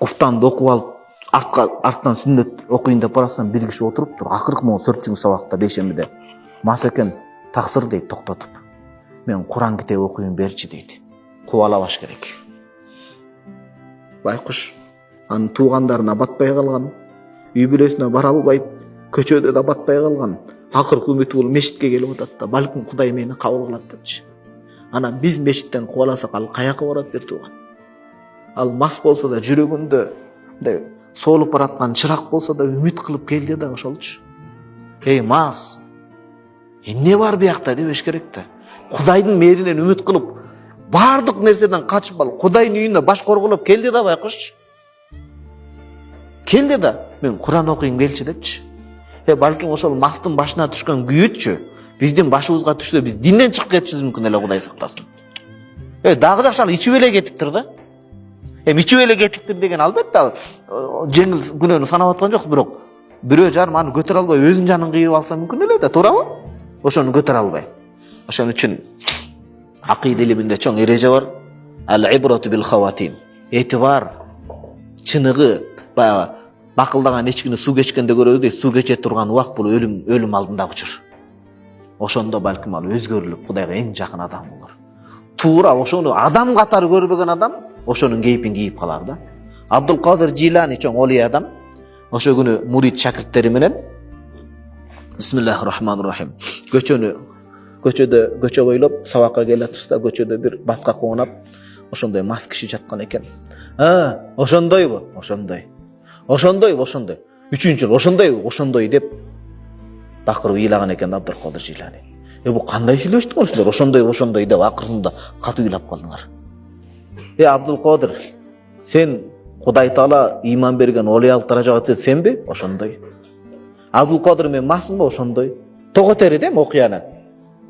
Куфтанды окуп алып, арттан сүннөт окуйын деп барасам, бир киши отуруптур. Акыркы могу 4 сабакта бейшембиде. Мас экен, таксыр дейт токтотуп. Мен Куран китеби окуйын берчи дейт. Кубалабаш керек. Байкуш анын туугандарына батпай калган, үй бүлөсүнө бара албайт, көчөдө да батпай калган. Акыркы үмүтү бул мешитке келип атат да, балким Кудай мени кабыл кылат депчи. Анан биз мешиттен кубаласак ал каяка барат бир тууган? Ал мас болсо да жүрөгүндө мындай солуп бараткан чырак болсо да үмүт кылып келди да ошолчу. Эй мас, эмне бар биякта дебеш керек да. Кудайдын мээринен үмүт кылып, бардык нерседен качып ал Кудайдын үйүнө баш корголоп келди да байкуш. Келди да, мен Куран окуйм келчи депчи. Балким ошол мастын башына түшкөн күйүтчү биздин башыбызга түшсө, биз динден чыгып кетишибиз мүмкүн эле, Кудай сактасын. Дагы жакшы ал ичип эле кетиптир да. Ичип эле кетиптир деген албетте ал жеңил күнөөнү санап аткан жокпуз, бирок бирөө жарым аны көтөрө албай өзүнүн жанын кыйып алса мүмкүн эле да, туурабы? Ошону көтөрө албай. Ошон үчүн акыйда илиминде чоң эреже бар. Ал-ибрату бил хаватим. Этибар чыныгы баягы бакылдаган эчкини суу кечкенде көрөбүз дейт, суу кече турган убак бул өлүм алдындагы учур. Ошондо балким ал өзгөрүлүп Кудайга эң жакын адам болор. Туура ошону адам катары көрбөгөн адам ошонун кейпин кийип калар да. Абдул Кадир Жилани чоң олий адам. Ошо күнү мурид шакирттери менен Бисмиллахир-рахманир-рахим. Көчөдө бойлоп сабакка келе жатышса, көчөдө бир баткак оңнап, ошондой мас киши жаткан экен. Ошондойбу? Ошондой. Үчүнчү жыл ошондой деп бакырып ыйлаган экен Абдул Кадир Жилани. Бу кандай сүйлөштүңөр силер? Ошондой деп акырында катуу ыйлап калдыңар. Абдул Кадир, сен Кудай Таала ыйман берген олиялык даражага сенби? Ошондой. Абдул Кадир, мен масмынбы? Ошондой. Тоготери дем окуяны.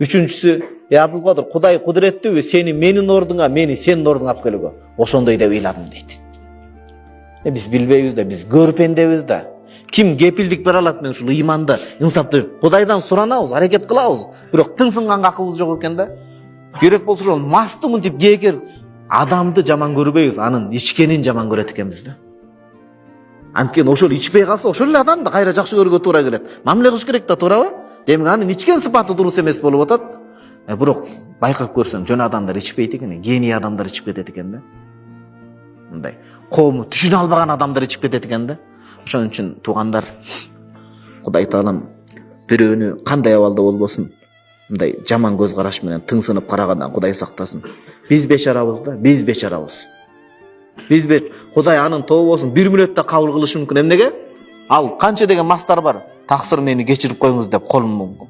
Үчүнчүсү, Абдул Кадир, Кудай кудуреттүүбү сени менин ордуңа, мени сенин ордуңа алып келүүгө? Ошондой деп ыйладым дейт. Биз билбейбиз да, биз көрпендебиз да. Ким кепилдик бере алат мен ушул ыйманды, инсапты Кудайдан суранабыз, аракет кылабыз. Бирок тыңсынган акылыбыз жок экен да. Керек болсо ошол масты мынтип кээкер адамды жаман көрбөйбүз, анын ичкенин жаман көрөт экенбиз да. Анткени ошол ичпей калса, ошол эле адамды кайра жакшы көрүүгө туура келет. Мамиле кылыш керек да, туурабы? Демек анын ичкен сыпаты дурус эмес болуп атат. Бирок байкап көрсөм, жөн адамдар ичпейт экен, гений адамдар ичип кетет экен да. Мындай коому түшүнө албаган адамдар ичип кетет экен да. Ошон үчүн туугандар, Кудай Таалам бирөөнү кандай абалда болбосун, мындай жаман көз караш менен тыңсынып карагандан Кудай сактасын. Биз бечарабыз да, биз бечарабыз. Кудай анын тобосун 1 мүнөттө кабыл кылышы мүмкүн. Эмнеге? Ал канча деген мастар бар. Таксыр мени кечирип коюңуз деп колун мүмкүн.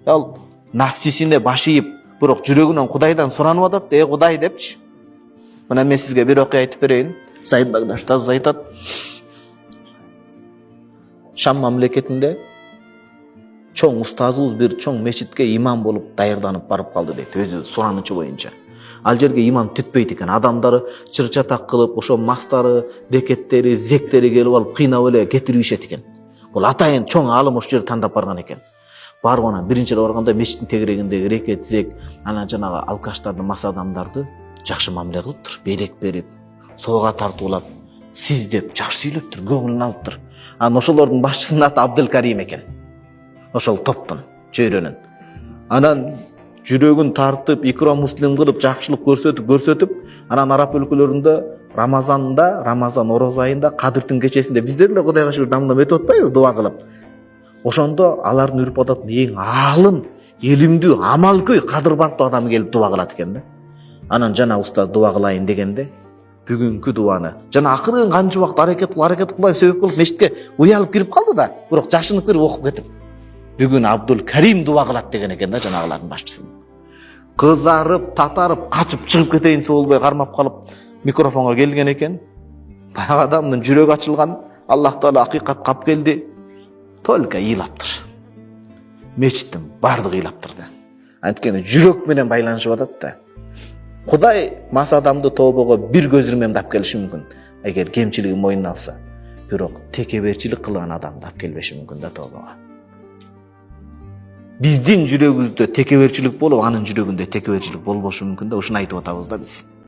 Ал нафсисине баш ийип, бирок жүрөгүнөн Кудайдан суранып атат, Кудай депчи. Мына мен сизге бир окуя айтып берейин. Саид Багдаш айтат. Шам мамлекетинде чоң устазыбыз бир чоң мечитке имам болуп даярданып барып калды дейт, өзү суранычы боюнча. Ал жерге имам түтпөйт экен, адамдары чыр-чатак кылып, ошо мастары, бекеттери, зектери келип алып кыйнап эле кетиришет экен. Бул атайын чоң алым ошол жерди тандап барган экен. Барып анан биринчи эле барганда мечиттин тегерегиндеги рекет, зек, анан жанагы алкаштарды, мас адамдарды жакшы мамиле кылыптыр, белек берип, соого тартуулап, сиз деп жакшы сүйлөптүр, көңүлүн алыптыр. Анан ошолордун башчысынын аты Абдул Карим экен. Ошол топтун чөйрөнүн. Анан жүрөгүн тартып, икром муслим кылып, жакшылык көрсөтүп, анан араб өлкөлөрүндө Рамазан ороз айында, Кадырдын кечесинде биздер эле Кудайга шүгүр намылдап өтүп атпайбыз, дуа кылып. Ошондо алардын үрп ататын эң алым, илимдүү, амалкөй, кадыр бартуу адам келип дуа кылат экен да. Анан жана устаз дуа кылайын дегенде, бүгүнкү дуаны жана акырын канча убакыт аракет кылып себеп кылып мешитке уялып кирип калды да, бирок жашынып кирип окуп кетип. Бүгүн Абдул Карим дуа кылат деген экен да, жанагылардын башчысы. Кызарып, татарып, качып чыгып кетейинсе болбой кармап калып микрофонго келген экен. Баягы адамдын жүрөгү ачылган, Аллах Таала акыйкатка алып келди. Только ыйлаптыр. Мечиттин бардыгы ыйлаптыр да. Анткени жүрөк менен байланышып атат да. Кудай мас адамды тобого бир көз ирмемде алып келиши мүмкүн, эгер кемчилигин мойнуна алса. Бирок текеберчилик кылган адамды алып келбеши мүмкүн да тобого. Биздин жүрөгүбүздө текеберчилик болуп, анын жүрөгүндө текеберчилик болбошу мүмкүн да, ушуну айтып атабыз да биз.